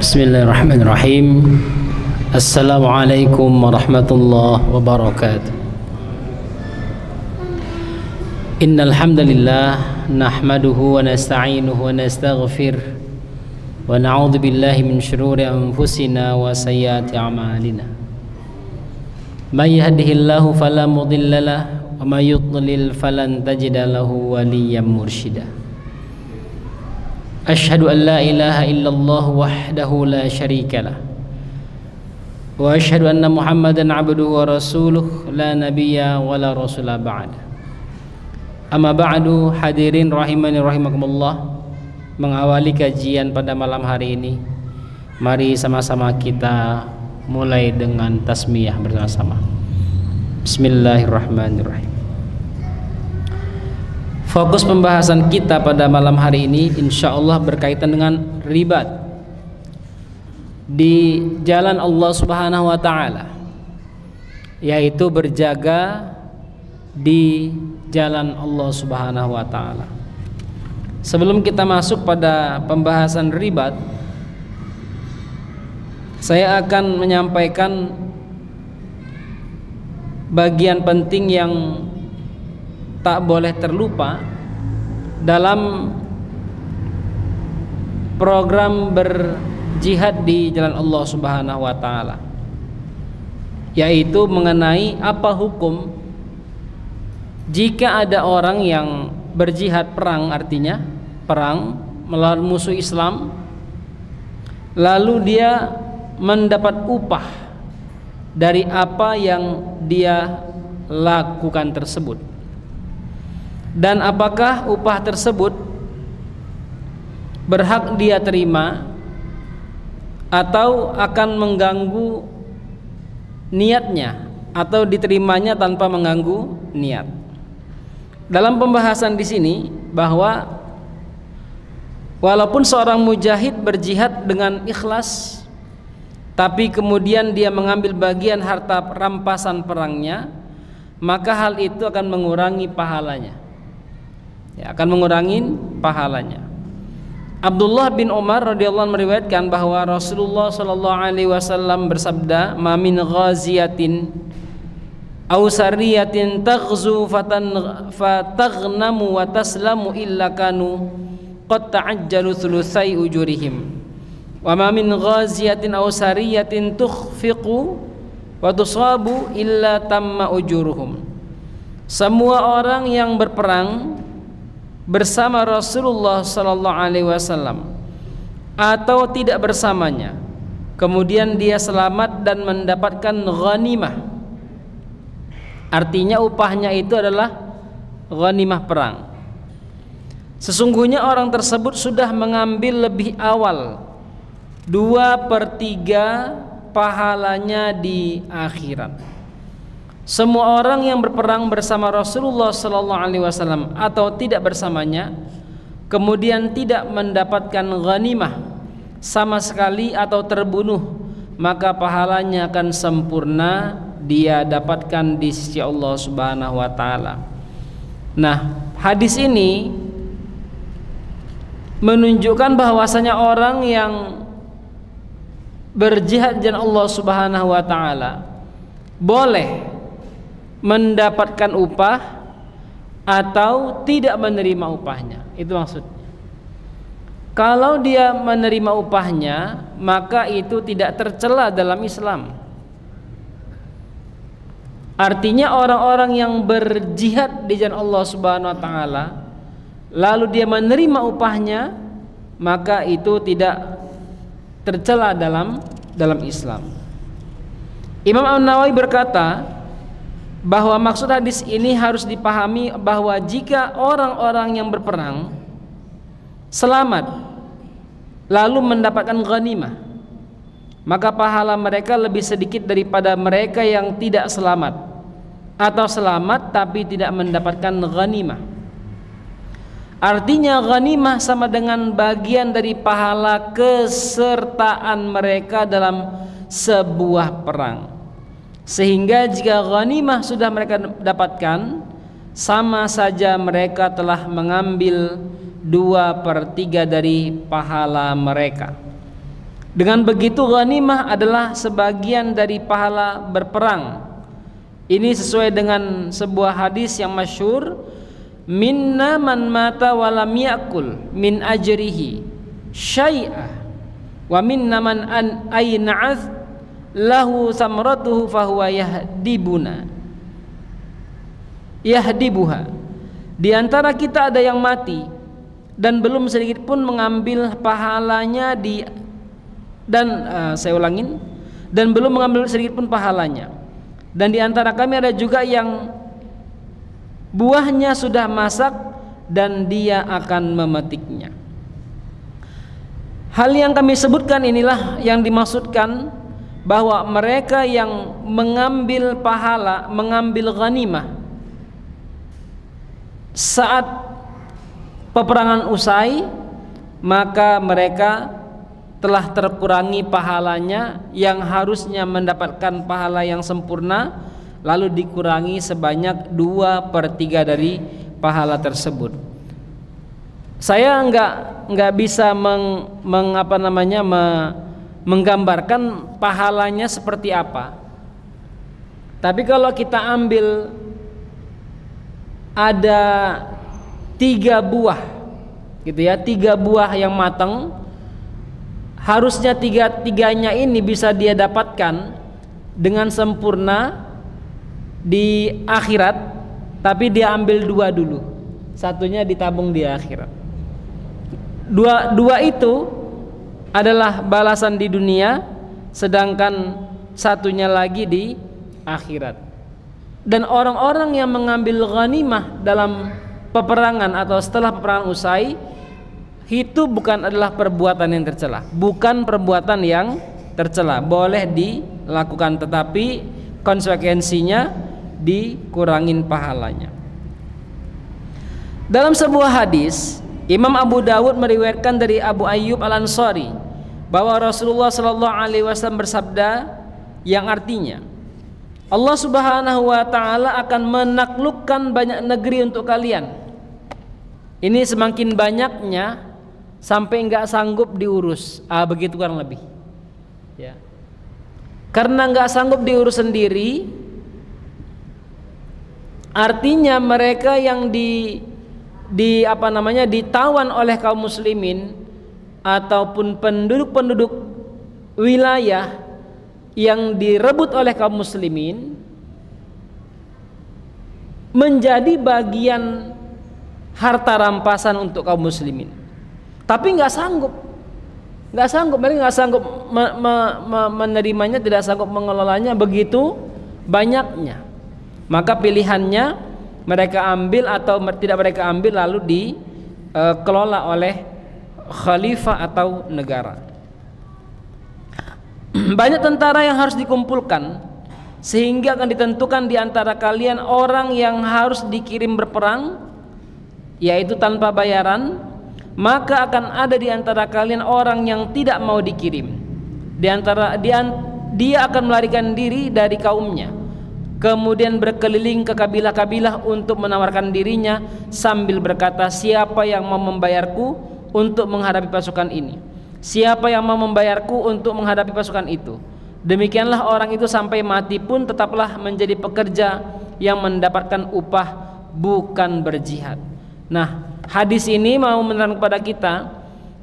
Bismillahirrahmanirrahim. Assalamualaikum warahmatullahi wabarakatuh. Innal hamdalillah nahmaduhu wa nasta'inuhu wa nastaghfir wa na'udzu billahi min shururi anfusina wa sayyiati a'malina. May yahdihillahu fala mudilla lahu wa may yudlil falan tajida lahu waliyyan mursyida. Asyhadu an la ilaha illallah wahdahu la syarika lah wa asyhadu anna Muhammadan abduhu wa rasuluh la nabiyya wa la rasula ba'da. Amma ba'du, hadirin rahimani rahimakumullah. Mengawali kajian pada malam hari ini, mari sama-sama kita mulai dengan tasmiyah bersama-sama. Bismillahirrahmanirrahim. Fokus pembahasan kita pada malam hari ini insyaallah berkaitan dengan ribat di jalan Allah Subhanahu wa taala, yaitu berjaga di jalan Allah Subhanahu wa taala. Sebelum kita masuk pada pembahasan ribat, saya akan menyampaikan bagian penting yang tak boleh terlupa dalam program berjihad di jalan Allah Subhanahu wa taala, yaitu mengenai apa hukum jika ada orang yang berjihad perang, artinya perang melawan musuh Islam, lalu dia mendapat upah dari apa yang dia lakukan tersebut. Dan apakah upah tersebut berhak dia terima atau akan mengganggu niatnya, atau diterimanya tanpa mengganggu niat. Dalam pembahasan di sini bahwa walaupun seorang mujahid berjihad dengan ikhlas, tapi kemudian dia mengambil bagian harta rampasan perangnya, maka hal itu akan mengurangi pahalanya. Akan mengurangi pahalanya. Abdullah bin Umar radhiyallahu anhu meriwayatkan bahwa Rasulullah sallallahu alaihi wasallam bersabda, "Ma min ghaziyatin aw sariyatin taghzu fataghnamu wa taslamu illa kanu qad ta'ajjalu thulutsai ujurihim wa ma min ghaziyatin aw sariyatin tukhfiqu wa tusabu illa tamma ujuruhum." Semua orang yang berperang bersama Rasulullah sallallahu alaihi wasallam atau tidak bersamanya, kemudian dia selamat dan mendapatkan ghanimah, artinya upahnya itu adalah ghanimah perang, sesungguhnya orang tersebut sudah mengambil lebih awal 2/3 pahalanya di akhirat. Semua orang yang berperang bersama Rasulullah sallallahu alaihi wasallam atau tidak bersamanya, kemudian tidak mendapatkan ghanimah sama sekali atau terbunuh, maka pahalanya akan sempurna dia dapatkan di sisi Allah Subhanahu wa taala. Nah, hadis ini menunjukkan bahwasanya orang yang berjihad di jalan Allah Subhanahu wa taala boleh mendapatkan upah atau tidak menerima upahnya. Itu maksudnya. Kalau dia menerima upahnya, maka itu tidak tercela dalam Islam. Artinya orang-orang yang berjihad di jalan Allah Subhanahu wa taala lalu dia menerima upahnya, maka itu tidak tercela dalam Islam. Imam An-Nawawi berkata bahwa maksud hadis ini harus dipahami bahwa jika orang-orang yang berperang selamat lalu mendapatkan ghanimah, maka pahala mereka lebih sedikit daripada mereka yang tidak selamat atau selamat tapi tidak mendapatkan ghanimah. Artinya ghanimah sama dengan bagian dari pahala kesertaan mereka dalam sebuah perang. Sehingga jika ghanimah sudah mereka dapatkan, sama saja mereka telah mengambil 2/3 dari pahala mereka. Dengan begitu ghanimah adalah sebagian dari pahala berperang. Ini sesuai dengan sebuah hadis yang masyhur, minna man mata wa lam yakul min ajrihi syai'a wa minna man an ayna'ath lahu samratuhu fahuwa yahdibuha. Di antara kita ada yang mati dan belum sedikit pun mengambil pahalanya dan belum mengambil sedikit pun pahalanya. Dan di antara kami ada juga yang buahnya sudah masak dan dia akan memetiknya. Hal yang kami sebutkan inilah yang dimaksudkan bahwa mereka yang mengambil pahala, mengambil ghanimah saat peperangan usai, maka mereka telah terkurangi pahalanya yang harusnya mendapatkan pahala yang sempurna, lalu dikurangi sebanyak 2/3 dari pahala tersebut. Saya nggak bisa menggambarkan pahalanya seperti apa. Tapi kalau kita ambil ada 3 buah, gitu ya, 3 buah yang matang, harusnya tiga-tiganya ini bisa dia dapatkan dengan sempurna di akhirat, tapi dia ambil 2 dulu, satunya ditabung di akhirat. Dua itu adalah balasan di dunia, sedangkan satunya lagi di akhirat. Dan orang-orang yang mengambil ghanimah dalam peperangan atau setelah peperangan usai, itu bukan adalah perbuatan yang tercela, bukan perbuatan yang tercela, boleh dilakukan, tetapi konsekuensinya dikurangin pahalanya. Dalam sebuah hadis, Imam Abu Dawud meriwayatkan dari Abu Ayyub Al-Ansari bahwa Rasulullah SAW bersabda yang artinya, Allah Subhanahu wa Ta'ala akan menaklukkan banyak negeri untuk kalian. Ini semakin banyaknya sampai nggak sanggup diurus, begitu kurang lebih, ya. Karena nggak sanggup diurus sendiri, artinya mereka yang ditawan oleh kaum muslimin ataupun penduduk-penduduk wilayah yang direbut oleh kaum muslimin menjadi bagian harta rampasan untuk kaum muslimin. Tapi nggak sanggup, mereka nggak sanggup menerimanya, tidak sanggup mengelolanya begitu banyaknya. Maka pilihannya mereka ambil atau tidak mereka ambil, lalu dikelola oleh khalifah atau negara. Banyak tentara yang harus dikumpulkan sehingga akan ditentukan di antara kalian orang yang harus dikirim berperang, yaitu tanpa bayaran. Maka akan ada di antara kalian orang yang tidak mau dikirim. Dia akan melarikan diri dari kaumnya, kemudian berkeliling ke kabilah-kabilah untuk menawarkan dirinya sambil berkata, siapa yang mau membayarku untuk menghadapi pasukan ini? Siapa yang mau membayarku untuk menghadapi pasukan itu? Demikianlah orang itu sampai mati pun tetaplah menjadi pekerja yang mendapatkan upah, bukan berjihad. Nah, hadis ini mau menerangkan kepada kita,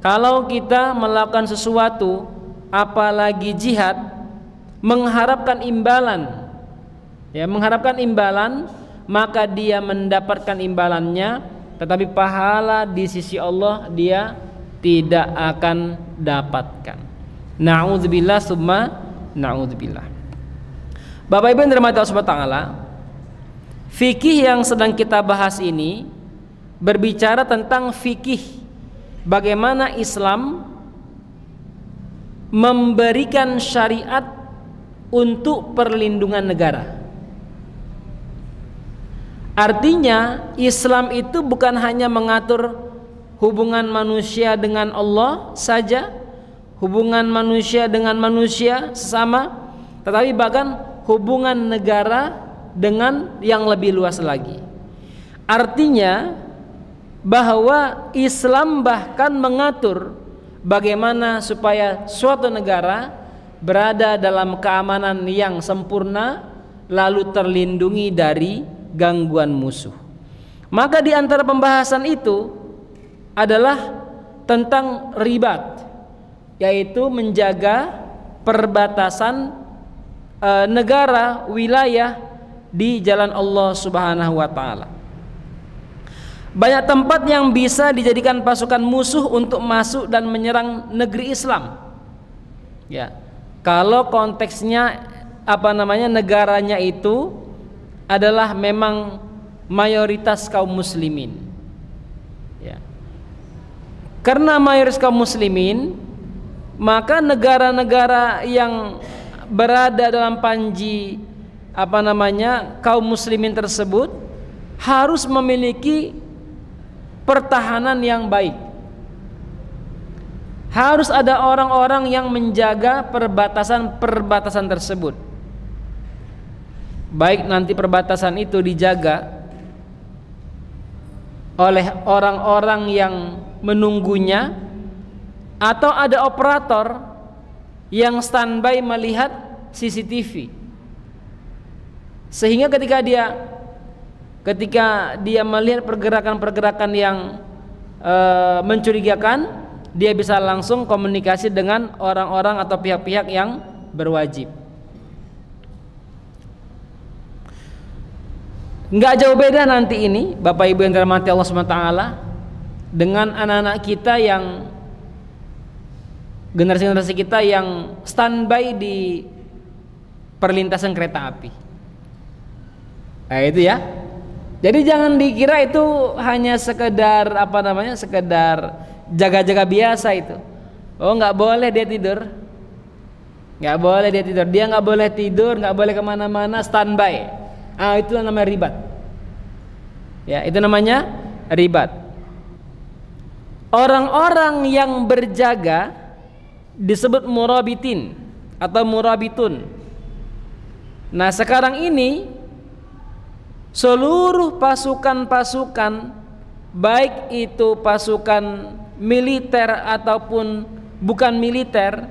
kalau kita melakukan sesuatu, apalagi jihad, mengharapkan imbalan, maka dia mendapatkan imbalannya, tetapi pahala di sisi Allah dia tidak akan dapatkan. Na'udzubillah summa na'udzubillah. Bapak Ibu yang dirahmati Allah Subhanahu wa taala, fikih yang sedang kita bahas ini berbicara tentang fikih bagaimana Islam memberikan syariat untuk perlindungan negara. Artinya Islam itu bukan hanya mengatur hubungan manusia dengan Allah saja, hubungan manusia dengan manusia sesama, tetapi bahkan hubungan negara dengan yang lebih luas lagi. Artinya bahwa Islam bahkan mengatur bagaimana supaya suatu negara berada dalam keamanan yang sempurna lalu terlindungi dari gangguan musuh. Maka di antara pembahasan itu adalah tentang ribat, yaitu menjaga perbatasan negara, wilayah di jalan Allah Subhanahu wa taala. Banyak tempat yang bisa dijadikan pasukan musuh untuk masuk dan menyerang negeri Islam. Ya. Kalau konteksnya negaranya itu adalah memang mayoritas kaum muslimin. Ya. Karena mayoritas kaum muslimin, maka negara-negara yang berada dalam panji kaum muslimin tersebut harus memiliki pertahanan yang baik. Harus ada orang-orang yang menjaga perbatasan tersebut. Baik nanti perbatasan itu dijaga oleh orang-orang yang menunggunya, atau ada operator yang standby melihat CCTV, sehingga ketika dia melihat pergerakan-pergerakan yang mencurigakan, dia bisa langsung komunikasi dengan orang-orang atau pihak-pihak yang berwajib. Nggak jauh beda nanti ini, Bapak Ibu yang dirahmati Allah SWT, dengan anak-anak kita yang generasi-generasi kita yang standby di perlintasan kereta api. Nah itu ya. Jadi jangan dikira itu hanya sekedar sekedar jaga-jaga biasa itu. Oh, nggak boleh dia tidur. Nggak boleh dia tidur. Dia nggak boleh tidur, nggak boleh kemana-mana, standby. Itu namanya ribat. Ya, itu namanya ribat. Orang-orang yang berjaga disebut murabitin atau murabitun. Nah, sekarang ini seluruh pasukan-pasukan, baik itu pasukan militer ataupun bukan militer,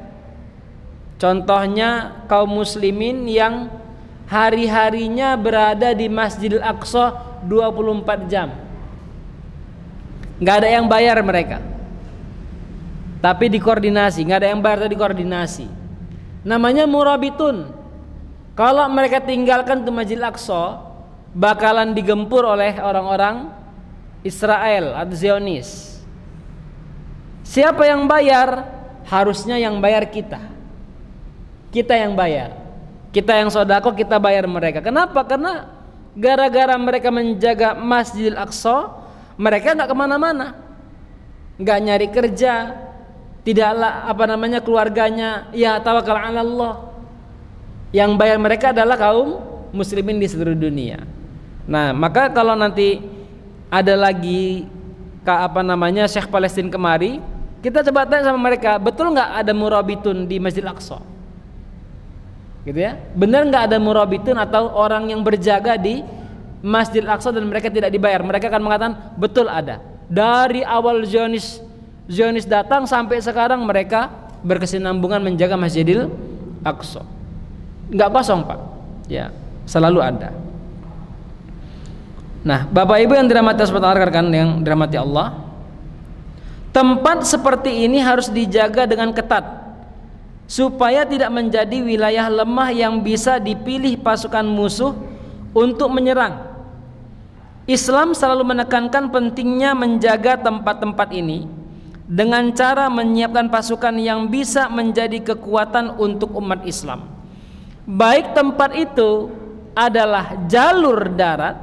contohnya kaum muslimin yang hari-harinya berada di Masjidil Aqsa 24 jam, nggak ada yang bayar mereka, tapi dikoordinasi. Nggak ada yang bayar, tapi dikoordinasi. Namanya murabitun. Kalau mereka tinggalkan ke Masjidil Aqsa, bakalan digempur oleh orang-orang Israel atau Zionis. Siapa yang bayar? Harusnya yang bayar kita. Kita yang bayar. Kita yang sodako, kita bayar mereka. Kenapa? Karena gara-gara mereka menjaga Masjidil Aqsa, mereka nggak kemana-mana, nggak nyari kerja, tidaklah keluarganya ya tawakal ala Allah. Yang bayar mereka adalah kaum muslimin di seluruh dunia. Nah, maka kalau nanti ada lagi Syekh Palestina kemari, kita coba tanya sama mereka, betul nggak ada murabitun di Masjidil Aqsa? Gitu ya, benar nggak ada murabitun atau orang yang berjaga di Masjidil Aqsa dan mereka tidak dibayar? Mereka akan mengatakan betul ada. Dari awal Zionis datang sampai sekarang mereka berkesinambungan menjaga Masjidil Aqsa. Nggak kosong, Pak. Ya, selalu ada. Nah, Bapak Ibu yang dirahmati Allah, yang dirahmati Allah, tempat seperti ini harus dijaga dengan ketat supaya tidak menjadi wilayah lemah yang bisa dipilih pasukan musuh untuk menyerang. Islam selalu menekankan pentingnya menjaga tempat-tempat ini dengan cara menyiapkan pasukan yang bisa menjadi kekuatan untuk umat Islam. Baik tempat itu adalah jalur darat,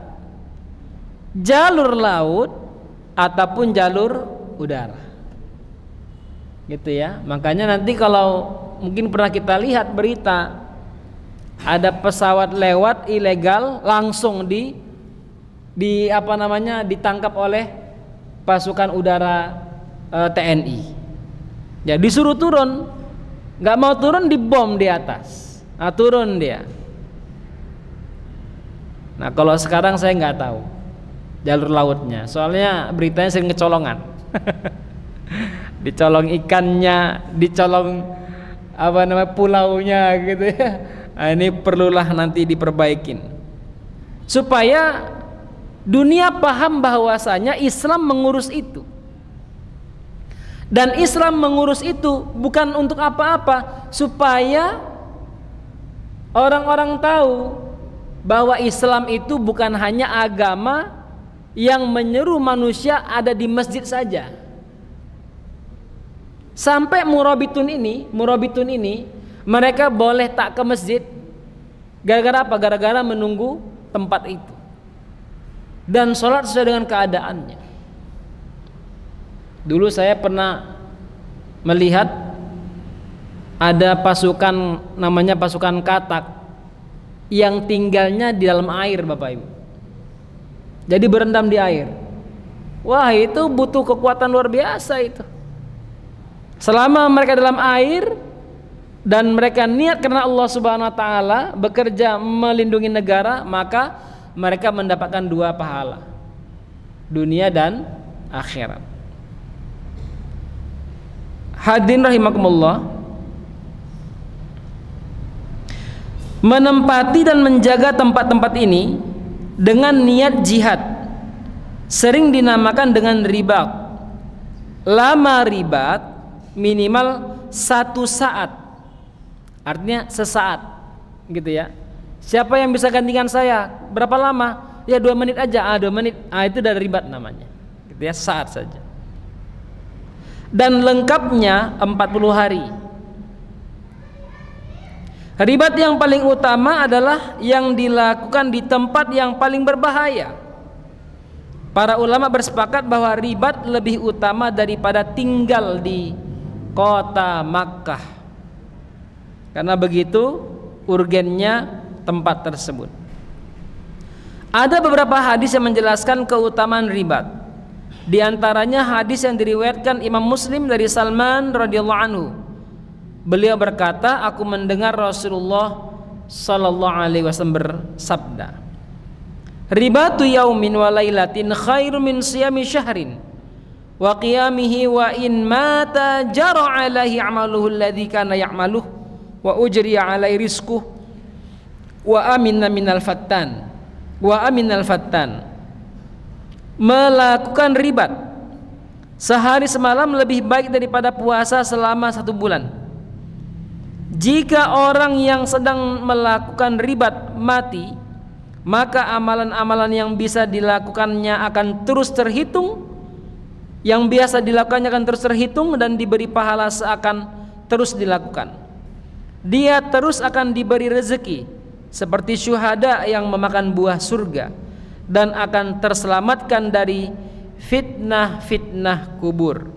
jalur laut, ataupun jalur udara. Gitu ya. Makanya nanti kalau mungkin pernah kita lihat berita, ada pesawat lewat ilegal langsung ditangkap oleh pasukan udara TNI. Ya, disuruh turun, nggak mau turun, dibom di atas. Nah, turun dia. Nah, kalau sekarang saya nggak tahu jalur lautnya, soalnya beritanya sering kecolongan. dicolong ikannya, dicolong apa namanya pulaunya gitu ya. Nah, ini perlulah nanti diperbaikin supaya dunia paham bahwasanya Islam mengurus itu. Dan Islam mengurus itu bukan untuk apa-apa, supaya orang-orang tahu bahwa Islam itu bukan hanya agama yang menyeru manusia ada di masjid saja. Sampai murabitun ini mereka boleh tak ke masjid. Gara-gara apa? Gara-gara menunggu tempat itu dan sholat sesuai dengan keadaannya. Dulu saya pernah melihat ada pasukan namanya pasukan Katak yang tinggalnya di dalam air, Bapak Ibu. Jadi berendam di air. Wah, itu butuh kekuatan luar biasa itu. Selama mereka dalam air dan mereka niat karena Allah Subhanahu wa taala, bekerja melindungi negara, maka mereka mendapatkan 2 pahala, dunia dan akhirat. Hadirin rahimakumullah, menempati dan menjaga tempat-tempat ini dengan niat jihad sering dinamakan dengan ribat. Lama ribat minimal 1 saat, artinya sesaat gitu ya. Siapa yang bisa gantikan saya? Berapa lama? Ya 2 menit aja. 2 menit. Itu dari ribat namanya gitu ya, saat saja. Dan lengkapnya 40 hari. Ribat yang paling utama adalah yang dilakukan di tempat yang paling berbahaya. Para ulama bersepakat bahwa ribat lebih utama daripada tinggal di kota Makkah, karena begitu urgennya tempat tersebut. Ada beberapa hadis yang menjelaskan keutamaan ribat. Di antaranya hadis yang diriwayatkan Imam Muslim dari Salman radhiyallahu anhu. Beliau berkata, aku mendengar Rasulullah sallallahu alaihi wasallam bersabda, ribatu yaumin wa lailatin khairu min siyami syahrin wa qiyamihi wa in mata jara alaihi amaluhu alladhi kana ya'maluh wa ujriya alaihi rizquh wa aminna minal fattan melakukan ribat sehari semalam lebih baik daripada puasa selama 1 bulan. Jika orang yang sedang melakukan ribat mati, maka amalan-amalan yang bisa dilakukannya akan terus terhitung, yang biasa dilakukannya akan terus terhitung dan diberi pahala seakan terus dilakukan. Dia terus akan diberi rezeki seperti syuhada yang memakan buah surga, dan akan terselamatkan dari fitnah-fitnah kubur.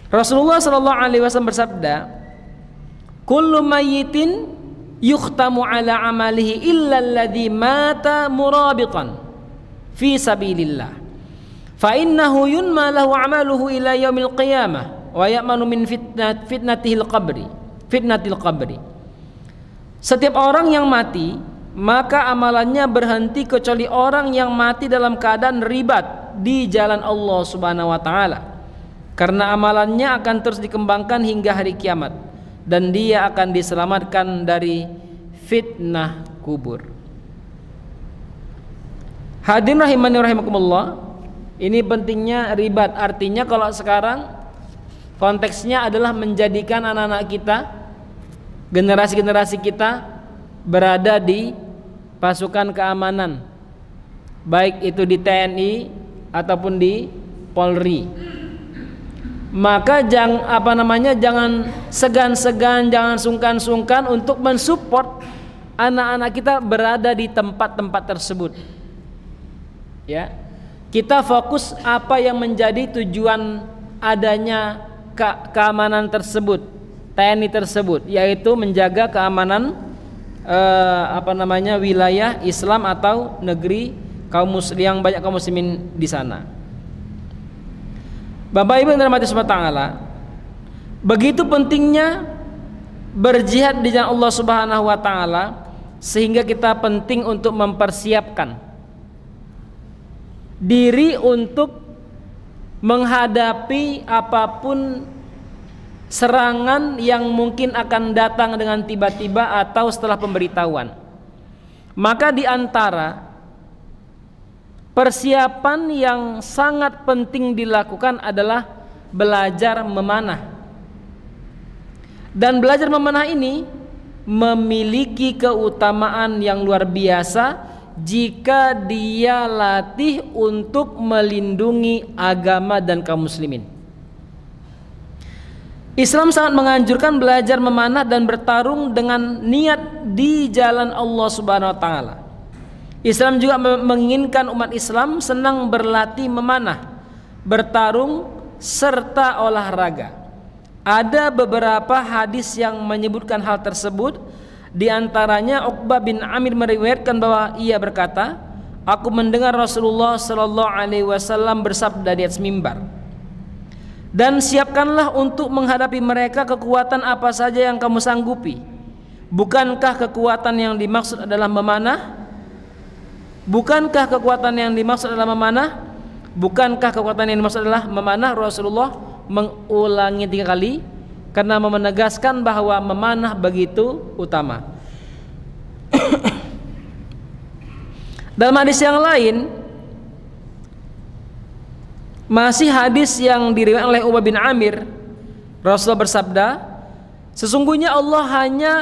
Rasulullah sallallahu alaihi wasallam bersabda, kullu mayyitin yukhtamu ala amalihi illa alladhi mata murabitan fi sabilillah fa innahu yunma lahu amaluhu ila yaumil qiyamah wa ya'manu min fitnatil qabri. Setiap orang yang mati, maka amalannya berhenti kecuali orang yang mati dalam keadaan ribat di jalan Allah Subhanahu wa taala, karena amalannya akan terus dikembangkan hingga hari kiamat, dan dia akan diselamatkan dari fitnah kubur. Hadirin rahimani rahimakumullah, ini pentingnya ribat. Artinya kalau sekarang konteksnya adalah menjadikan anak-anak kita, generasi-generasi kita berada di pasukan keamanan, baik itu di TNI ataupun di Polri. Maka jangan segan-segan, jangan sungkan-sungkan untuk mensupport anak-anak kita berada di tempat-tempat tersebut. Ya, kita fokus apa yang menjadi tujuan adanya keamanan tersebut, TNI tersebut, yaitu menjaga keamanan wilayah Islam atau negeri yang banyak kaum muslimin di sana. Bapak Ibu yang dirahmati Subhanahu wa taala, begitu pentingnya berjihad di jalan Allah Subhanahu wa taala, sehingga kita penting untuk mempersiapkan diri untuk menghadapi apapun serangan yang mungkin akan datang dengan tiba-tiba atau setelah pemberitahuan. Maka di antara persiapan yang sangat penting dilakukan adalah belajar memanah. Dan belajar memanah ini memiliki keutamaan yang luar biasa jika dia latih untuk melindungi agama dan kaum muslimin. Islam sangat menganjurkan belajar memanah dan bertarung dengan niat di jalan Allah Subhanahu wa taala. Islam juga menginginkan umat Islam senang berlatih memanah, bertarung serta olahraga. Ada beberapa hadis yang menyebutkan hal tersebut. Di antaranya Uqbah bin Amir meriwayatkan bahwa ia berkata, aku mendengar Rasulullah sallallahu alaihi wasallam bersabda di atas mimbar, dan siapkanlah untuk menghadapi mereka kekuatan apa saja yang kamu sanggupi. Bukankah kekuatan yang dimaksud adalah memanah? Bukankah kekuatan yang dimaksud adalah memanah? Bukankah kekuatan yang dimaksud adalah memanah? Rasulullah mengulangi 3 kali karena menegaskan bahwa memanah begitu utama. Dalam hadis yang lain, masih hadis yang diriwayatkan oleh Uqbah bin Amir, Rasulullah bersabda, sesungguhnya Allah hanya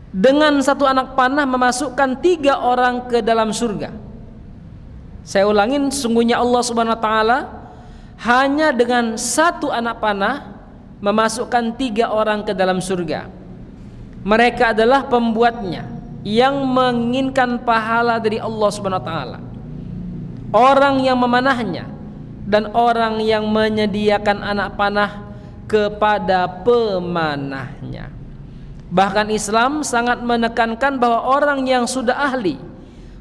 dengan 1 anak panah memasukkan 3 orang ke dalam surga. Saya ulangin, sesungguhnya Allah Subhanahu wa taala hanya dengan 1 anak panah memasukkan 3 orang ke dalam surga. Mereka adalah pembuatnya yang menginginkan pahala dari Allah Subhanahu wa taala, orang yang memanahnya, dan orang yang menyediakan anak panah kepada pemanahnya. Bahkan Islam sangat menekankan bahwa orang yang sudah ahli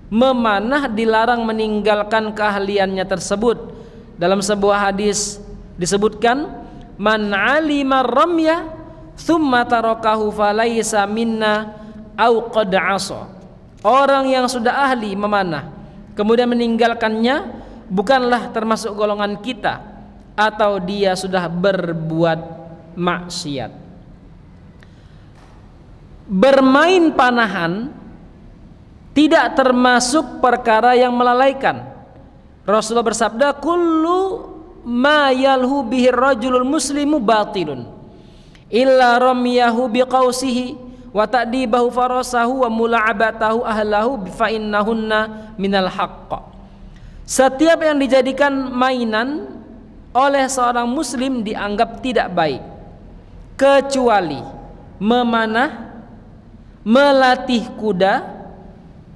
memanah dilarang meninggalkan keahliannya tersebut. Dalam sebuah hadis disebutkan, man alima ramya thumma tarakahu falaysa minna au qad asa. Orang yang sudah ahli memanah kemudian meninggalkannya bukanlah termasuk golongan kita, atau dia sudah berbuat maksiat. Bermain panahan tidak termasuk perkara yang melalaikan. Rasulullah bersabda, kullu ma yalhu bihi rajulul muslimu batilun illa ramyahu biqausihi wa ta'dibahu farasahu wa mula'abatahu ahlahu fa innahunna minal haqq. Setiap yang dijadikan mainan oleh seorang muslim dianggap tidak baik, kecuali memanah, melatih kuda,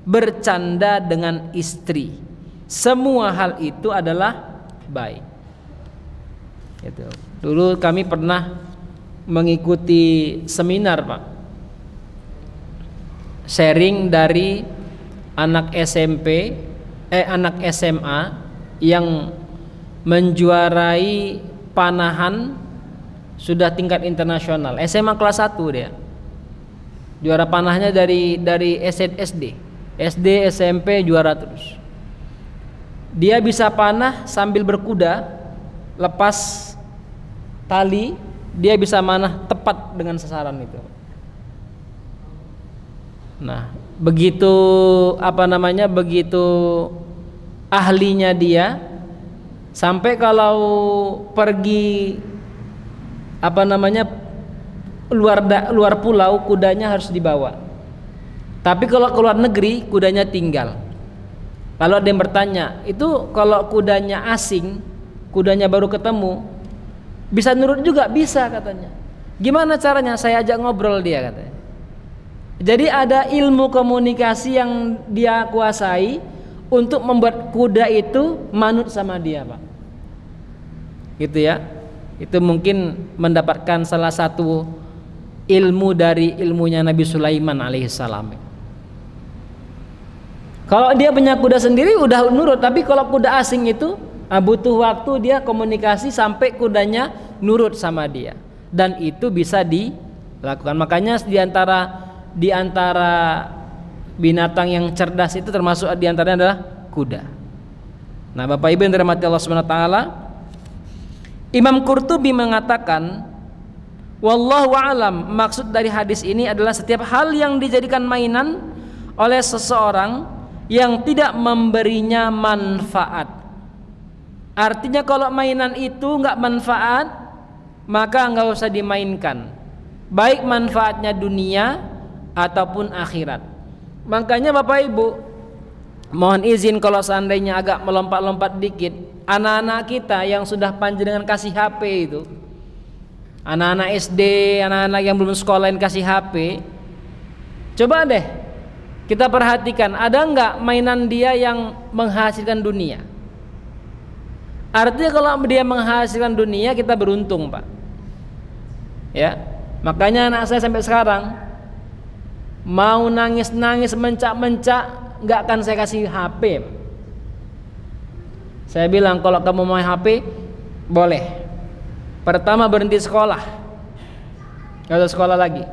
bercanda dengan istri. Semua hal itu adalah baik. Gitu. Dulu kami pernah mengikuti seminar, Pak, sharing dari anak SMP, anak SMA yang menjuarai panahan sudah tingkat internasional. SMA kelas 1 dia. Juara panahnya dari SD, SMP juara terus. Dia bisa panah sambil berkuda, lepas tali, dia bisa manah tepat dengan sasaran itu. Nah, begitu begitu ahlinya dia, sampai kalau pergi luar pulau kudanya harus dibawa. Tapi kalau keluar negeri kudanya tinggal. Kalau ada yang bertanya, itu kalau kudanya asing, kudanya baru ketemu, bisa nurut juga? Bisa katanya. Gimana caranya? Saya ajak ngobrol dia katanya. Jadi ada ilmu komunikasi yang dia kuasai untuk membuat kuda itu manut sama dia, Pak. Gitu ya. Itu mungkin mendapatkan salah satu ilmu dari ilmunya Nabi Sulaiman alaihissalam. Kalau dia punya kuda sendiri udah nurut, tapi kalau kuda asing itu butuh waktu dia komunikasi sampai kudanya nurut sama dia, dan itu bisa dilakukan. Makanya di antara binatang yang cerdas itu termasuk di antaranya adalah kuda. Nah, Bapak Ibu yang dirahmati Allah Subhanahu wa taala, Imam Qurtubi mengatakan, wallahu a'lam, maksud dari hadis ini adalah setiap hal yang dijadikan mainan oleh seseorang yang tidak memberinya manfaat. Artinya kalau mainan itu nggak manfaat, maka nggak usah dimainkan, baik manfaatnya dunia ataupun akhirat. Makanya Bapak Ibu, mohon izin kalau seandainya agak melompat-lompat dikit, anak-anak kita yang sudah panjenengan kasih HP itu, anak-anak SD, anak-anak yang belum sekolah yang kasih HP, coba deh kita perhatikan, ada nggak mainan dia yang menghasilkan dunia? Artinya kalau dia menghasilkan dunia, kita beruntung, Pak. Ya, makanya anak saya sampai sekarang mau nangis-nangis, mencak-mencak, nggak akan saya kasih HP. Saya bilang kalau kamu mau HP, boleh. Pertama, berhenti sekolah, nggak usah sekolah lagi.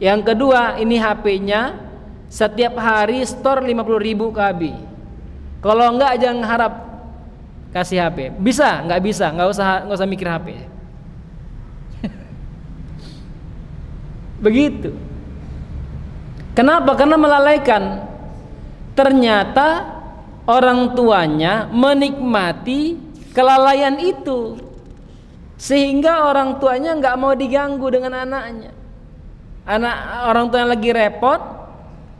Yang kedua, ini HP-nya setiap hari store 50.000 KB. Kalau enggak, jangan harap kasih HP. Bisa? Nggak bisa, nggak usah mikir HP. Begitu. Kenapa? Karena melalaikan. Ternyata orang tuanya menikmati kelalaian itu, sehingga orang tuanya nggak mau diganggu dengan anaknya. Orang tua yang lagi repot,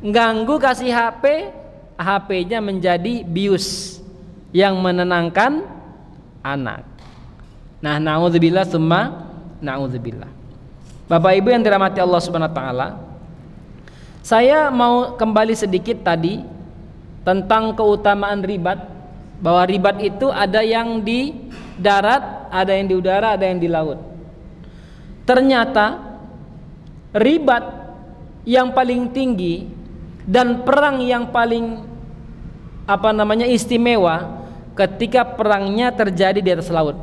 ganggu, kasih HP, HP-nya menjadi bius yang menenangkan anak. Nah, naudzubillah summa naudzubillah. Bapak Ibu yang dirahmati Allah Subhanahu wa taala, saya mau kembali sedikit tadi tentang keutamaan ribat, bahwa ribat itu ada yang di darat, ada yang di udara, ada yang di laut. Ternyata ribat yang paling tinggi dan perang yang paling istimewa ketika perangnya terjadi di atas laut.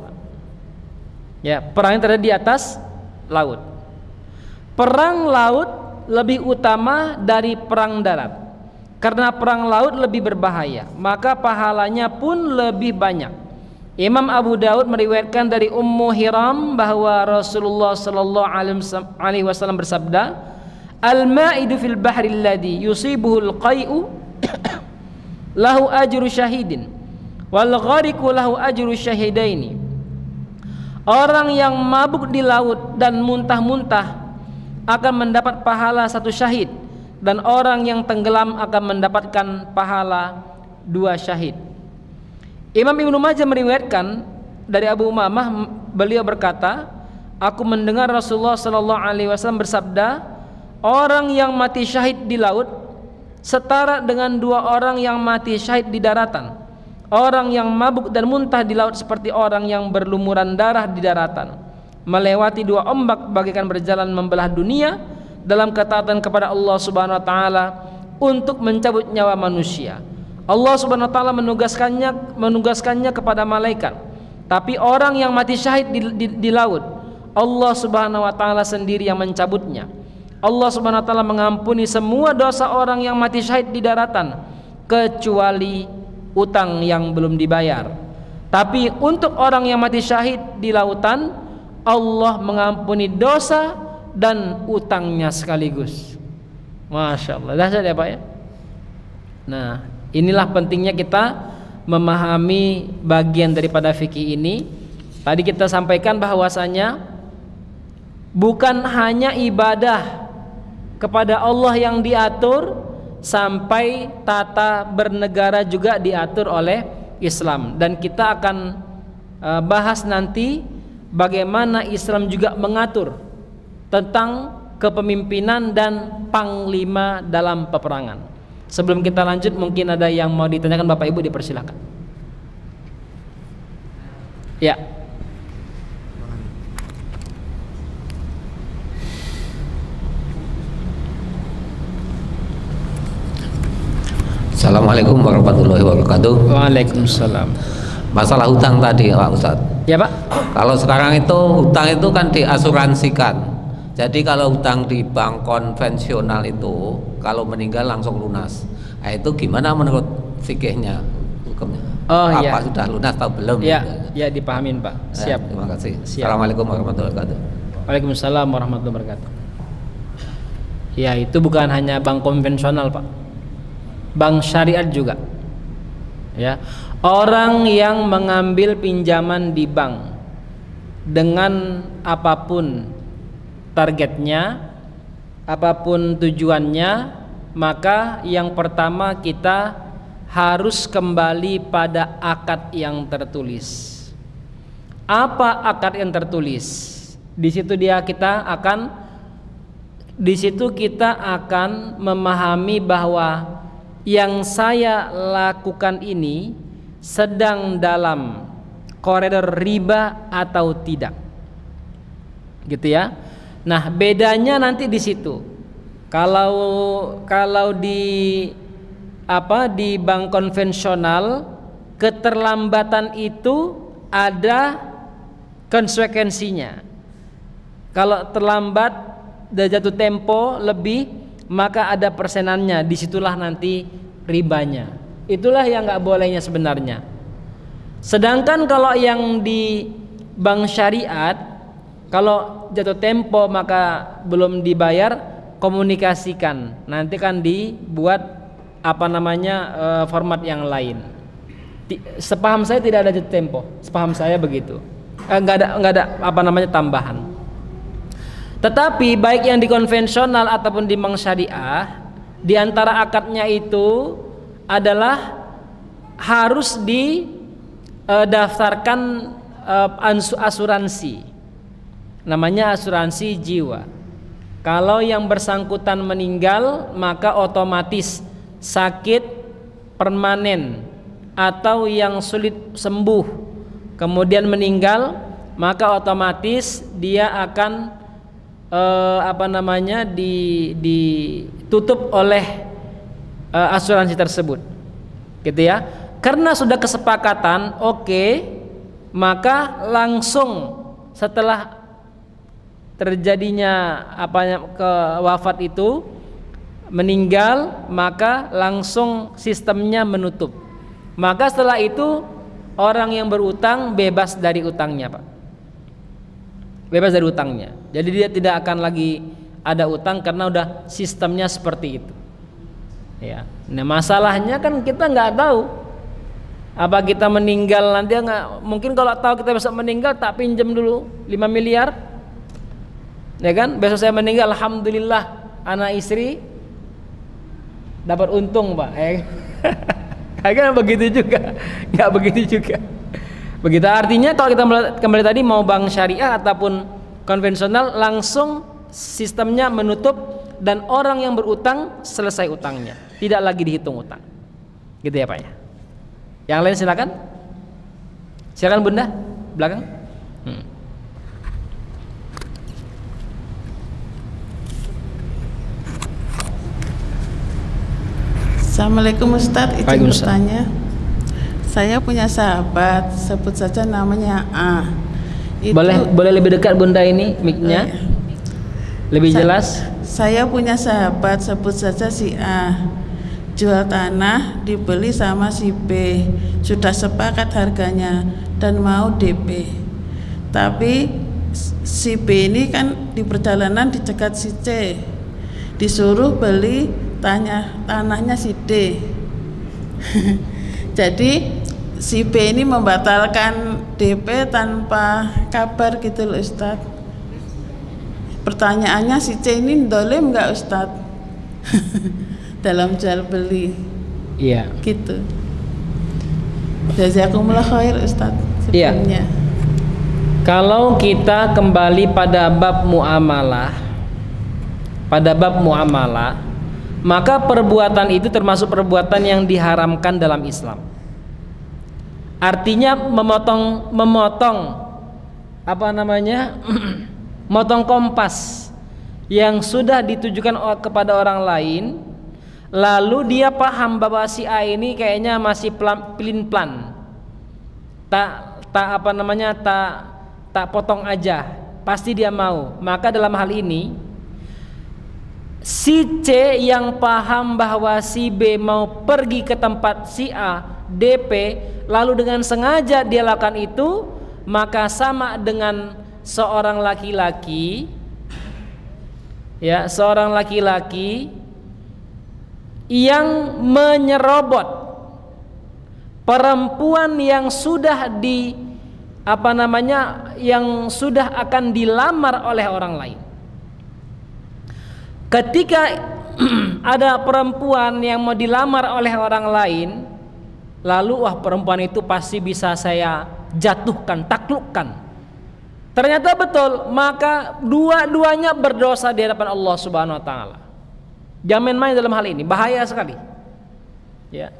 Ya, perangnya terjadi di atas laut. Perang laut lebih utama dari perang darat, karena perang laut lebih berbahaya, maka pahalanya pun lebih banyak. Imam Abu Daud meriwayatkan dari Ummu Hiram bahwa Rasulullah sallallahu alaihi wasallam bersabda, al-ma'idu fil bahri alladhi yusibuhul qai'u lahu ajru syahidin wal ghariqu lahu ajru syahidaini. Orang yang mabuk di laut dan muntah-muntah akan mendapat pahala satu syahid, dan orang yang tenggelam akan mendapatkan pahala 2 syahid. Imam Ibnu Majah meriwayatkan dari Abu Umamah, beliau berkata, aku mendengar Rasulullah sallallahu alaihi wasallam bersabda, orang yang mati syahid di laut setara dengan 2 orang yang mati syahid di daratan. Orang yang mabuk dan muntah di laut seperti orang yang berlumuran darah di daratan. Melewati 2 ombak bagaikan berjalan membelah dunia dalam ketaatan kepada Allah Subhanahu wa taala untuk mencabut nyawa manusia. Allah Subhanahu wa taala menugaskannya kepada malaikat. Tapi orang yang mati syahid di laut, Allah Subhanahu wa taala sendiri yang mencabutnya. Allah Subhanahu wa taala mengampuni semua dosa orang yang mati syahid di daratan kecuali utang yang belum dibayar. Tapi untuk orang yang mati syahid di lautan, Allah mengampuni dosa dan utangnya sekaligus. Masya Allah, dahsyat ya Pak ya. Nah, inilah pentingnya kita memahami bagian daripada fikih ini. Tadi kita sampaikan bahwasanya bukan hanya ibadah kepada Allah yang diatur, sampai tata bernegara juga diatur oleh Islam. Dan kita akan bahas nanti bagaimana Islam juga mengatur tentang kepemimpinan dan panglima dalam peperangan. Sebelum kita lanjut, mungkin ada yang mau ditanyakan, Bapak Ibu dipersilakan. Ya. Assalamualaikum warahmatullahi wabarakatuh. Waalaikumsalam. Masalah hutang tadi Pak Ustadz. Ya Pak. Kalau sekarang itu hutang itu kan diasuransikan. Jadi kalau hutang di bank konvensional itu kalau meninggal langsung lunas. Nah, itu gimana menurut fikihnya, hukumnya? Oh apa iya. sudah lunas atau belum. Ya, gitu. ya dipahamin Pak. Siap. Terima kasih. Siap. Assalamualaikum warahmatullahi wabarakatuh. Waalaikumsalam warahmatullahi wabarakatuh. Ya, itu bukan hanya bank konvensional Pak, bank syariat juga. Ya, orang yang mengambil pinjaman di bank dengan apapun targetnya, apapun tujuannya, maka yang pertama kita harus kembali pada akad yang tertulis. Apa akad yang tertulis? Di situ kita akan memahami bahwa yang saya lakukan ini sedang dalam koridor riba atau tidak. Gitu ya. Nah, bedanya nanti di situ. Kalau di bank konvensional, keterlambatan itu ada konsekuensinya. Kalau terlambat dan jatuh tempo lebih, maka ada persenannya. Disitulah nanti ribanya. Itulah yang nggak bolehnya sebenarnya. Sedangkan kalau yang di bank syariat, kalau jatuh tempo maka belum dibayar, komunikasikan. Nanti kan dibuat format yang lain. Sepaham saya tidak ada jatuh tempo. Sepaham saya begitu. Nggak ada tambahan. Tetapi baik yang di konvensional ataupun di bank syariah, di antara akadnya itu adalah harus didaftarkan asuransi. Namanya asuransi jiwa. Kalau yang bersangkutan meninggal, maka otomatis sakit permanen atau yang sulit sembuh kemudian meninggal, maka otomatis dia akan ditutup oleh asuransi tersebut, gitu ya. Karena sudah kesepakatan, maka langsung setelah terjadinya wafat itu, meninggal, maka langsung sistemnya menutup. Maka setelah itu orang yang berutang bebas dari utangnya, Pak. Bebas dari utangnya. Jadi dia tidak akan lagi ada utang karena udah sistemnya seperti itu. Ya. Nah, masalahnya kan kita nggak tahu apa kita meninggal nanti, mungkin kalau tahu kita besok meninggal tak pinjam dulu 5 miliar. Ya kan? Besok saya meninggal, alhamdulillah anak istri dapat untung, Pak. Kan begitu juga. Nggak begitu juga. Begitu artinya kalau kita kembali tadi mau bank syariah ataupun konvensional, langsung sistemnya menutup dan orang yang berutang selesai utangnya, tidak lagi dihitung utang. Gitu ya, Pak ya. Yang lain silakan. Silakan Bunda, belakang. Assalamualaikum Ustadz, izin bertanya. Saya punya sahabat, sebut saja namanya A. Boleh lebih dekat Bunda ini mic-nya. Lebih jelas. Saya punya sahabat, sebut saja si A. Jual tanah, dibeli sama si B. Sudah sepakat harganya dan mau DP. Tapi si B ini kan di perjalanan dicegat si C. Disuruh beli tanahnya si D. Jadi si B ini membatalkan DP tanpa kabar gitu loh Ustadz. Pertanyaannya, si C ini dolim nggak Ustadz? Dalam jual beli. Iya. Gitu. Jazakumullah khair Ustadz sebelumnya. Iya. Kalau kita kembali pada bab muamalah, maka perbuatan itu termasuk perbuatan yang diharamkan dalam Islam. Artinya memotong motong kompas yang sudah ditujukan kepada orang lain, lalu dia paham bahwa si A ini kayaknya masih pelin-pelan, tak potong aja, pasti dia mau. Maka dalam hal ini si C yang paham bahwa si B mau pergi ke tempat si A DP lalu dengan sengaja dia lakukan itu, maka sama dengan seorang laki-laki, ya, seorang laki-laki yang menyerobot perempuan yang sudah yang sudah akan dilamar oleh orang lain. Ketika ada perempuan yang mau dilamar oleh orang lain, lalu perempuan itu pasti bisa saya jatuhkan, taklukkan. Ternyata betul, maka dua-duanya berdosa di hadapan Allah Subhanahu wa taala. Jangan main dalam hal ini, bahaya sekali. Ya.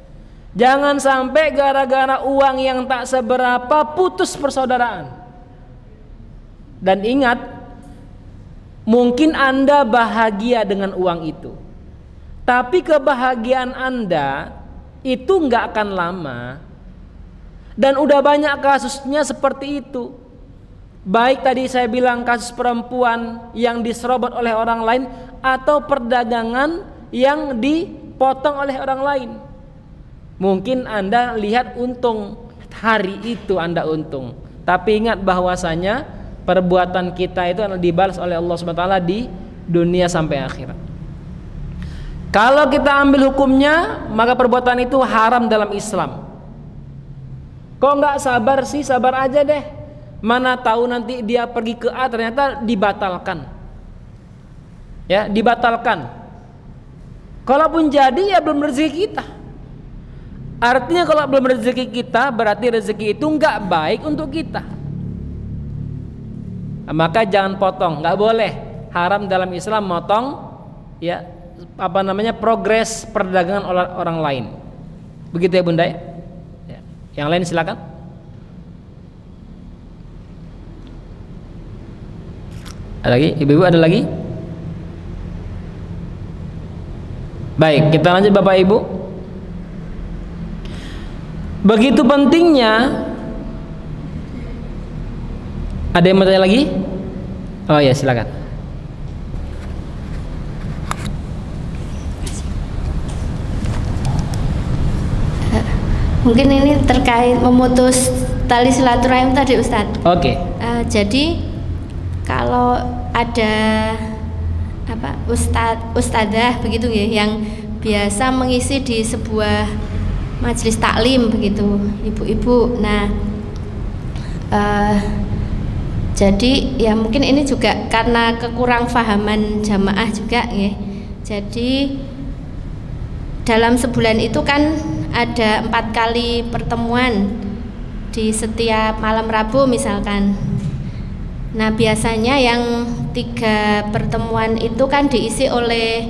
Jangan sampai gara-gara uang yang tak seberapa putus persaudaraan. Dan ingat, mungkin Anda bahagia dengan uang itu, tapi kebahagiaan Anda itu nggak akan lama. Dan udah banyak kasusnya seperti itu. Baik tadi saya bilang kasus perempuan yang diserobot oleh orang lain, atau perdagangan yang dipotong oleh orang lain. Mungkin Anda lihat untung, hari itu Anda untung, tapi ingat bahwasanya perbuatan kita itu akan dibalas oleh Allah Subhanahu wa taala di dunia sampai akhirat. Kalau kita ambil hukumnya, maka perbuatan itu haram dalam Islam. Kok nggak sabar sih? Sabar aja deh. Mana tahu nanti dia pergi ke A ternyata dibatalkan. Ya, dibatalkan. Kalaupun jadi, ya belum rezeki kita. Artinya kalau belum rezeki kita, berarti rezeki itu nggak baik untuk kita. Nah, maka jangan potong, nggak boleh. Haram dalam Islam motong, ya, progres perdagangan orang lain. Begitu ya Bunda ya. Yang lain silakan. Ada lagi? Ibu-ibu ada lagi? Baik, kita lanjut Bapak Ibu. Begitu pentingnya. Ada yang mau tanya lagi? Oh ya, silakan. Mungkin ini terkait memutus tali silaturahim tadi Ustadz. Oke. Jadi kalau ada ustadzah begitu ya, yang biasa mengisi di sebuah majelis taklim begitu, ibu-ibu. Nah, jadi ya mungkin ini juga karena kekurang fahaman jamaah juga ya. Jadi dalam sebulan itu kan ada 4 kali pertemuan di setiap malam Rabu misalkan. Nah, biasanya yang 3 pertemuan itu kan diisi oleh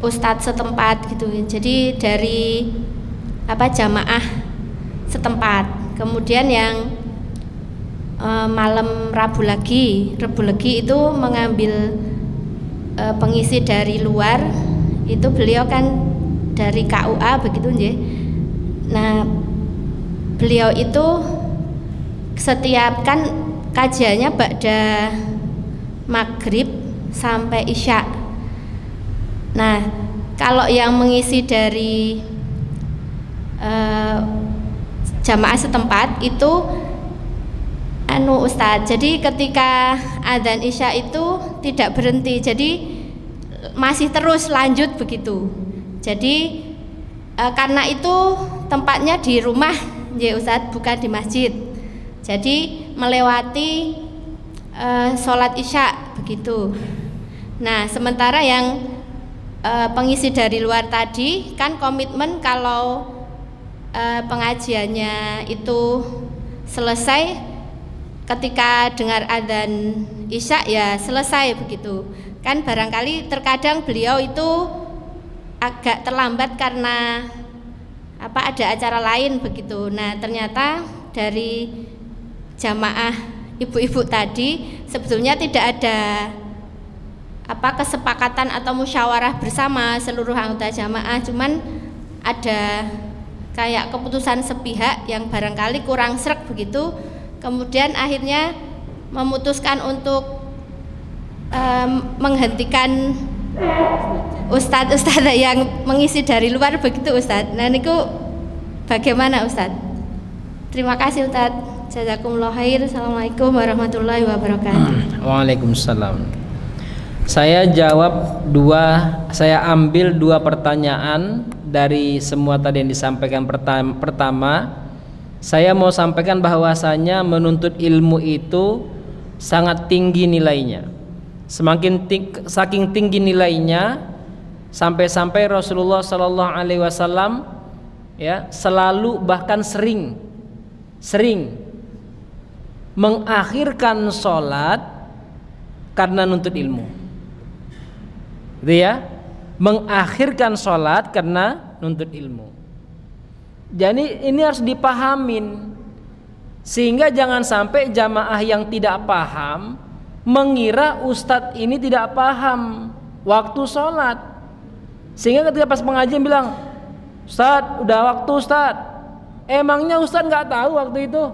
ustadz setempat gitu. Jadi dari jamaah setempat. Kemudian yang malam Rabu lagi itu mengambil pengisi dari luar. Itu beliau kan dari KUA begitu nggih. Nah, beliau itu setiap kan kajiannya ba'da maghrib sampai isya. Nah, kalau yang mengisi dari jamaah setempat itu Ustadz, jadi ketika adzan isya itu tidak berhenti, jadi masih terus lanjut begitu. Jadi karena itu tempatnya di rumah ya Ustadz, bukan di masjid. Jadi melewati sholat isya begitu. Nah, sementara yang pengisi dari luar tadi kan komitmen kalau pengajiannya itu selesai ketika dengar adzan isya ya selesai begitu. Kan barangkali terkadang beliau itu agak terlambat karena ada acara lain begitu. Nah, ternyata dari jamaah ibu-ibu tadi sebetulnya tidak ada kesepakatan atau musyawarah bersama seluruh anggota jamaah, cuman ada kayak keputusan sepihak yang barangkali kurang sreg begitu. Kemudian akhirnya memutuskan untuk menghentikan ustadz yang mengisi dari luar begitu Ustadz. Nah, niku bagaimana Ustadz? Terima kasih Ustadz. Jazakumullah khair. Assalamualaikum warahmatullahi wabarakatuh. Waalaikumsalam. Saya ambil dua pertanyaan dari semua tadi yang disampaikan. Pertama, saya mau sampaikan bahwasanya menuntut ilmu itu sangat tinggi nilainya. Saking tinggi nilainya sampai-sampai Rasulullah Shallallahu Alaihi Wasallam ya selalu bahkan sering mengakhirkan sholat karena nuntut ilmu. Gitu ya, mengakhirkan sholat karena nuntut ilmu. Jadi ini harus dipahamin, sehingga jangan sampai jamaah yang tidak paham mengira ustadz ini tidak paham waktu sholat, sehingga ketika pas pengajian bilang, Ustadz udah waktu Ustadz, emangnya Ustadz nggak tahu waktu itu?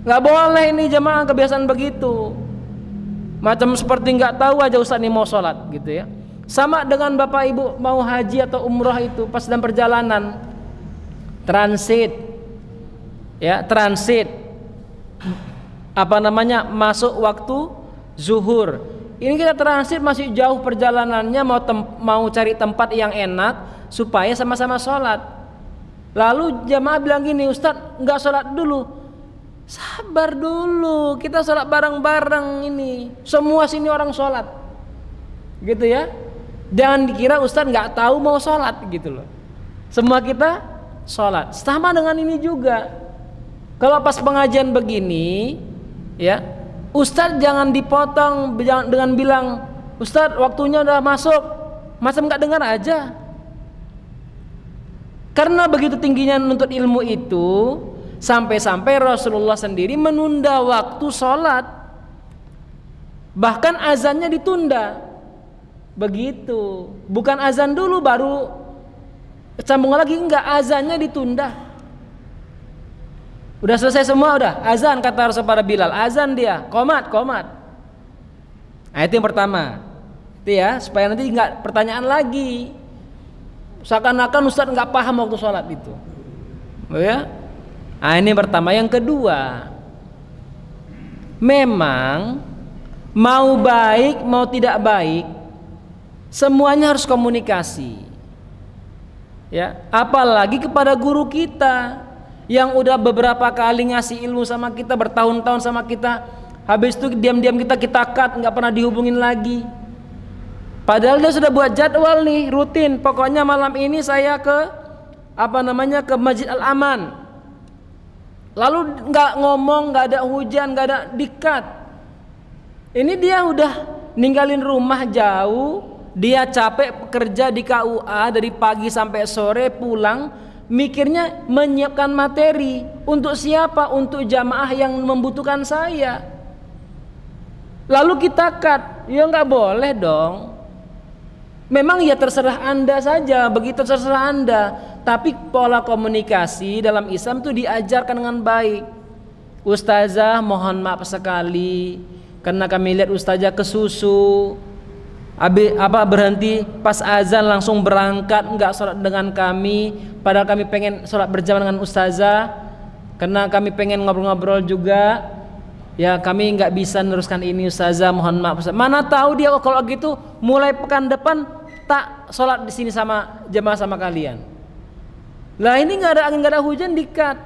Nggak boleh ini jamaah kebiasaan begitu, macam seperti nggak tahu aja Ustadz ini mau sholat gitu ya. Sama dengan bapak ibu mau haji atau umroh itu pas dalam perjalanan transit masuk waktu zuhur. Ini kita transit masih jauh perjalanannya, mau cari tempat yang enak supaya sama-sama sholat. Lalu jamaah bilang gini, Ustadz nggak sholat dulu. Sabar dulu, kita sholat bareng-bareng ini. Semua sini orang sholat, gitu ya. Jangan dikira Ustadz nggak tahu mau sholat gitu loh. Semua kita sholat. Sama dengan ini juga. Kalau pas pengajian begini, ya Ustadz jangan dipotong dengan bilang, Ustadz waktunya udah masuk, masa nggak dengar aja. Karena begitu tingginya nuntut ilmu itu, sampai-sampai Rasulullah sendiri menunda waktu sholat, bahkan azannya ditunda. Begitu, bukan azan dulu baru sambung lagi, enggak, azannya ditunda. Udah selesai semua, udah azan kata Rasul pada Bilal, azan dia, qomat. Nah itu yang pertama, itu ya, supaya nanti enggak pertanyaan lagi, seakan-akan Ustadz enggak paham waktu sholat itu, ya. Nah ini pertama. Yang kedua, memang mau baik mau tidak baik, semuanya harus komunikasi, ya. Apalagi kepada guru kita yang udah beberapa kali ngasih ilmu sama kita, bertahun-tahun sama kita, habis itu diam-diam kita cut, nggak pernah dihubungin lagi. Padahal dia sudah buat jadwal nih, rutin. Pokoknya malam ini saya ke ke Masjid Al-Aman. Lalu nggak ngomong, nggak ada hujan, nggak ada di-cut. Ini dia udah ninggalin rumah jauh. Dia capek kerja di KUA dari pagi sampai sore, pulang mikirnya menyiapkan materi untuk siapa? Untuk jamaah yang membutuhkan saya. Lalu kita cut, ya nggak boleh dong. Memang ya terserah Anda saja, begitu terserah Anda. Tapi pola komunikasi dalam Islam itu diajarkan dengan baik. Ustazah mohon maaf sekali karena kami lihat ustazah kesusu. Berhenti pas azan langsung berangkat, nggak sholat dengan kami, padahal kami pengen sholat berjamaah dengan ustazah karena kami pengen ngobrol-ngobrol juga. Ya kami nggak bisa meneruskan ini ustazah, mohon maaf. Mana tahu dia kalau gitu mulai pekan depan tak sholat di sini sama jamaah sama kalian. Lah ini nggak ada angin, nggak ada hujan, di-cut.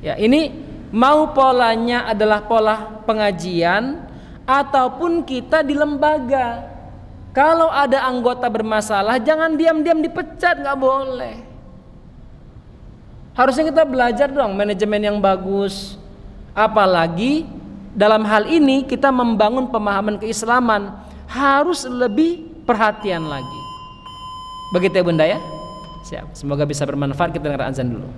Ya ini mau polanya adalah pola pengajian ataupun kita di lembaga. Kalau ada anggota bermasalah jangan diam-diam dipecat, nggak boleh. Harusnya kita belajar dong manajemen yang bagus. Apalagi dalam hal ini kita membangun pemahaman keislaman, harus lebih perhatian lagi. Begitu ya Bunda ya. Siap. Semoga bisa bermanfaat. Kita dengar azan dulu.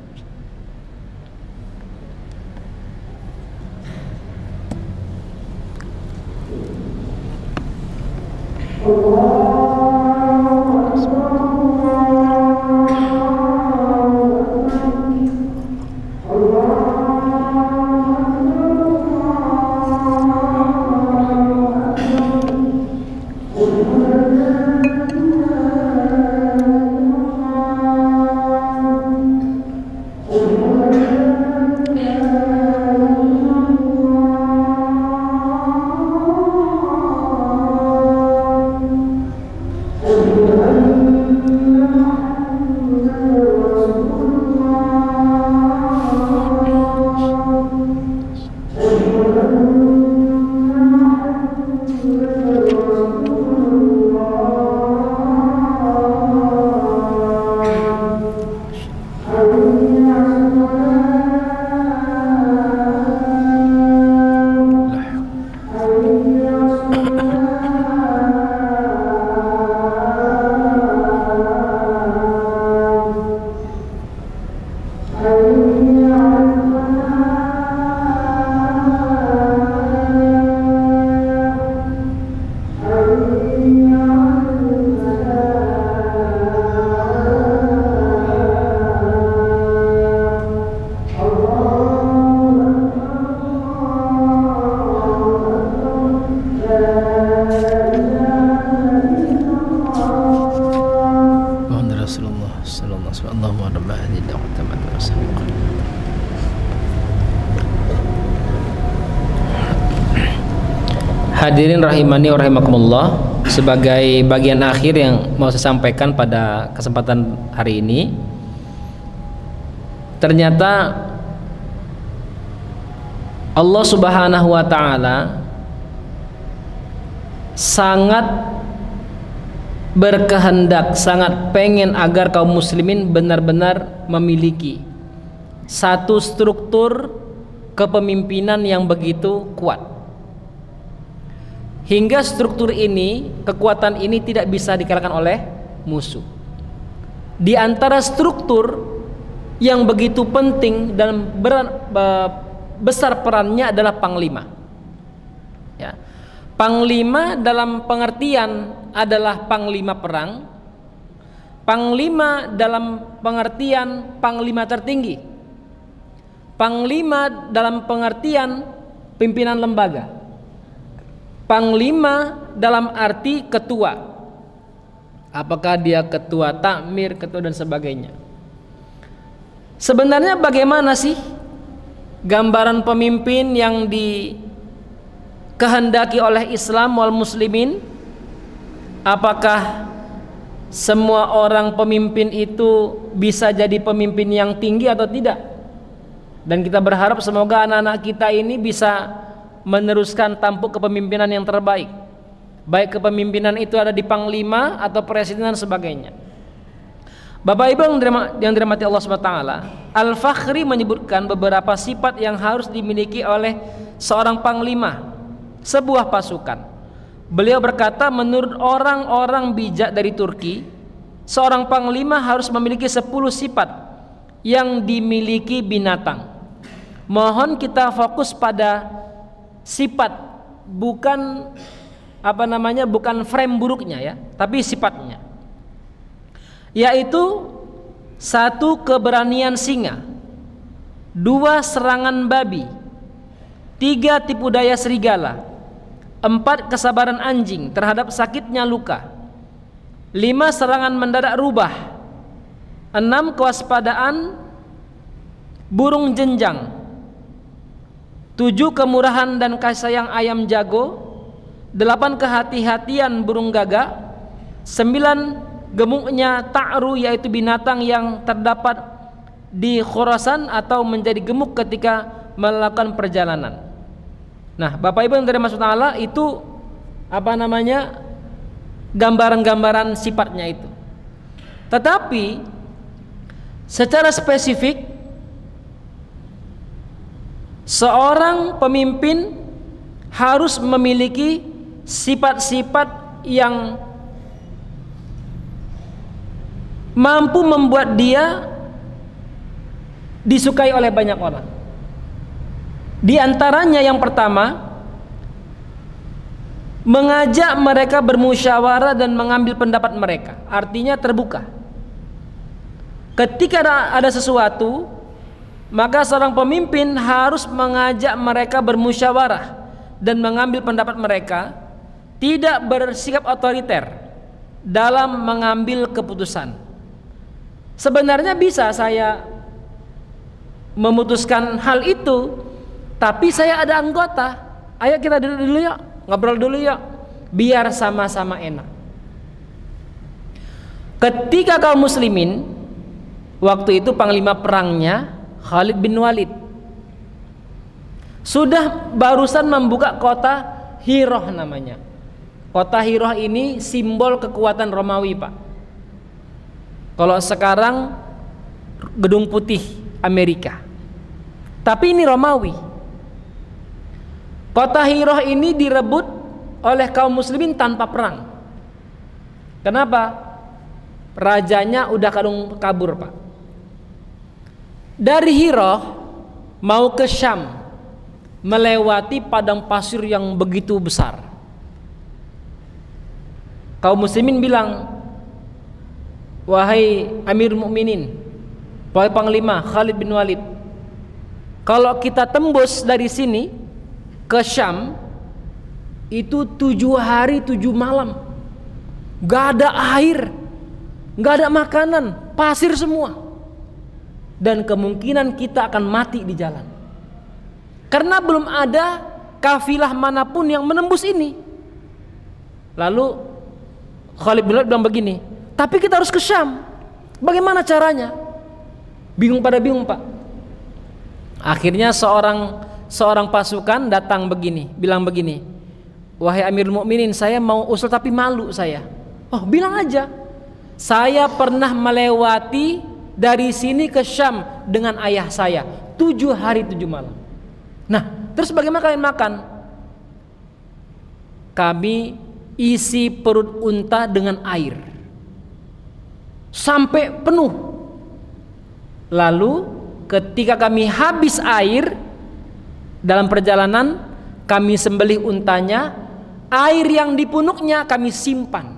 Allahumma rabb hadhihi ad-da'wati tammati wa Hadirin rahimani wa rahimakumullah, sebagai bagian akhir yang mau saya sampaikan pada kesempatan hari ini, ternyata Allah Subhanahu wa taala sangat berkehendak, sangat pengen agar kaum muslimin benar-benar memiliki satu struktur kepemimpinan yang begitu kuat. Hingga struktur ini, kekuatan ini tidak bisa dikalahkan oleh musuh. Di antara struktur yang begitu penting dan besar perannya adalah panglima. Ya. Panglima dalam pengertian adalah panglima perang. Panglima dalam pengertian panglima tertinggi. Panglima dalam pengertian pimpinan lembaga. Panglima dalam arti ketua. Apakah dia ketua takmir, ketua dan sebagainya. Sebenarnya bagaimana sih gambaran pemimpin yang dikehendaki oleh Islam wal muslimin? Apakah semua orang pemimpin itu bisa jadi pemimpin yang tinggi atau tidak? Dan kita berharap semoga anak-anak kita ini bisa meneruskan tampuk kepemimpinan yang terbaik, baik kepemimpinan itu ada di panglima atau presiden dan sebagainya. Bapak Ibu yang dirahmati Allah SWT, Al-Fakhri menyebutkan beberapa sifat yang harus dimiliki oleh seorang panglima sebuah pasukan. Beliau berkata, menurut orang-orang bijak dari Turki, seorang panglima harus memiliki 10 sifat yang dimiliki binatang. Mohon kita fokus pada sifat, bukan bukan frame buruknya ya, tapi sifatnya. Yaitu 1, keberanian singa, 2, serangan babi, 3, tipu daya serigala, 4, kesabaran anjing terhadap sakitnya luka, 5, serangan mendadak rubah, 6, kewaspadaan burung jenjang, 7, kemurahan dan kasih sayang ayam jago, 8, kehati-hatian burung gagak, 9, gemuknya ta'ru yaitu binatang yang terdapat di Khurasan atau menjadi gemuk ketika melakukan perjalanan. Nah, Bapak Ibu yang dari maksud Allah itu gambaran-gambaran sifatnya itu. Tetapi secara spesifik seorang pemimpin harus memiliki sifat-sifat yang mampu membuat dia disukai oleh banyak orang. Di antaranya yang pertama, mengajak mereka bermusyawarah dan mengambil pendapat mereka. Artinya terbuka. Ketika ada sesuatu, maka seorang pemimpin harus mengajak mereka bermusyawarah dan mengambil pendapat mereka, tidak bersikap otoriter dalam mengambil keputusan. Sebenarnya bisa saya memutuskan hal itu, tapi saya ada anggota, ayo kita duduk dulu yuk, ngobrol dulu yuk, biar sama-sama enak. Ketika kaum muslimin, waktu itu panglima perangnya Khalid bin Walid sudah barusan membuka kota Hiroh namanya. Kota Hiroh ini simbol kekuatan Romawi, Pak. Kalau sekarang Gedung Putih Amerika, tapi ini Romawi. Kota Hiroh ini direbut oleh kaum muslimin tanpa perang. Kenapa? Rajanya udah kabur, Pak. Dari Hiroh mau ke Syam melewati padang pasir yang begitu besar. Kaum muslimin bilang, wahai Amirul Mukminin, wahai Panglima Khalid bin Walid, kalau kita tembus dari sini ke Syam itu 7 hari 7 malam, gak ada air, gak ada makanan, pasir semua. dan kemungkinan kita akan mati di jalan. Karena belum ada kafilah manapun yang menembus ini. Lalu Khalid bin Walid bilang begini, tapi kita harus ke Syam. Bagaimana caranya? Bingung pada bingung, Pak. Akhirnya seorang pasukan datang begini, bilang begini, wahai Amirul Mukminin, saya mau usul tapi malu saya. Oh, bilang aja, saya pernah melewati dari sini ke Syam dengan ayah saya 7 hari 7 malam. Nah, terus bagaimana kalian makan? Kami isi perut unta dengan air sampai penuh. Lalu ketika kami habis air dalam perjalanan, kami sembelih untanya, air yang dipunuknya kami simpan,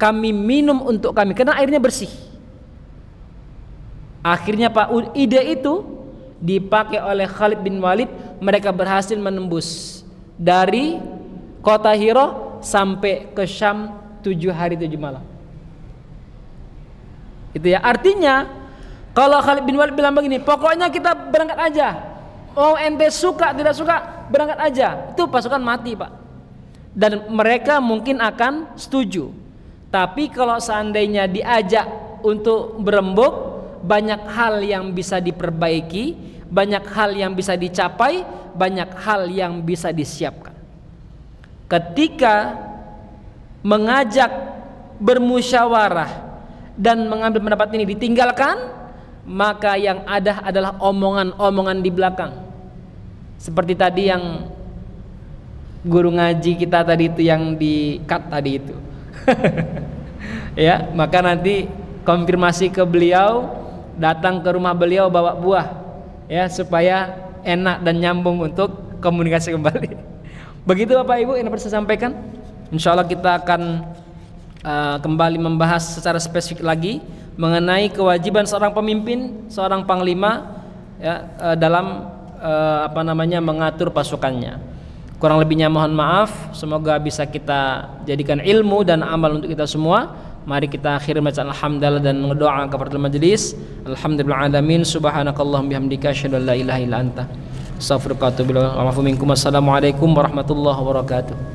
kami minum untuk kami karena airnya bersih. Akhirnya Pak, ide itu dipakai oleh Khalid bin Walid. Mereka berhasil menembus dari kota Hira sampai ke Syam 7 hari 7 malam. Itu ya, artinya kalau Khalid bin Walid bilang begini, pokoknya kita berangkat aja, mau ente suka tidak suka berangkat aja, itu pasukan mati, Pak. Dan mereka mungkin akan setuju. Tapi kalau seandainya diajak untuk berembuk, banyak hal yang bisa diperbaiki, banyak hal yang bisa dicapai, banyak hal yang bisa disiapkan. Ketika mengajak bermusyawarah dan mengambil pendapat ini ditinggalkan, maka yang ada adalah omongan-omongan di belakang. Seperti tadi yang guru ngaji kita tadi itu yang di-cut tadi itu. Ya, maka nanti konfirmasi ke beliau, datang ke rumah beliau bawa buah, ya, supaya enak dan nyambung untuk komunikasi kembali. Begitu Bapak Ibu yang dapat saya sampaikan. Insya Allah kita akan kembali membahas secara spesifik lagi mengenai kewajiban seorang pemimpin, seorang panglima, ya, dalam mengatur pasukannya. Kurang lebihnya mohon maaf. Semoga bisa kita jadikan ilmu dan amal untuk kita semua. Mari kita akhiri bacaan alhamdulillah dan mendoa kepada majelis. Alhamdulillah alamin. Subhanakallahumma bihamdika asyhadu an la ilaha illa anta astaghfiruka wa atubu ilaik. Assalamualaikum warahmatullahi wabarakatuh.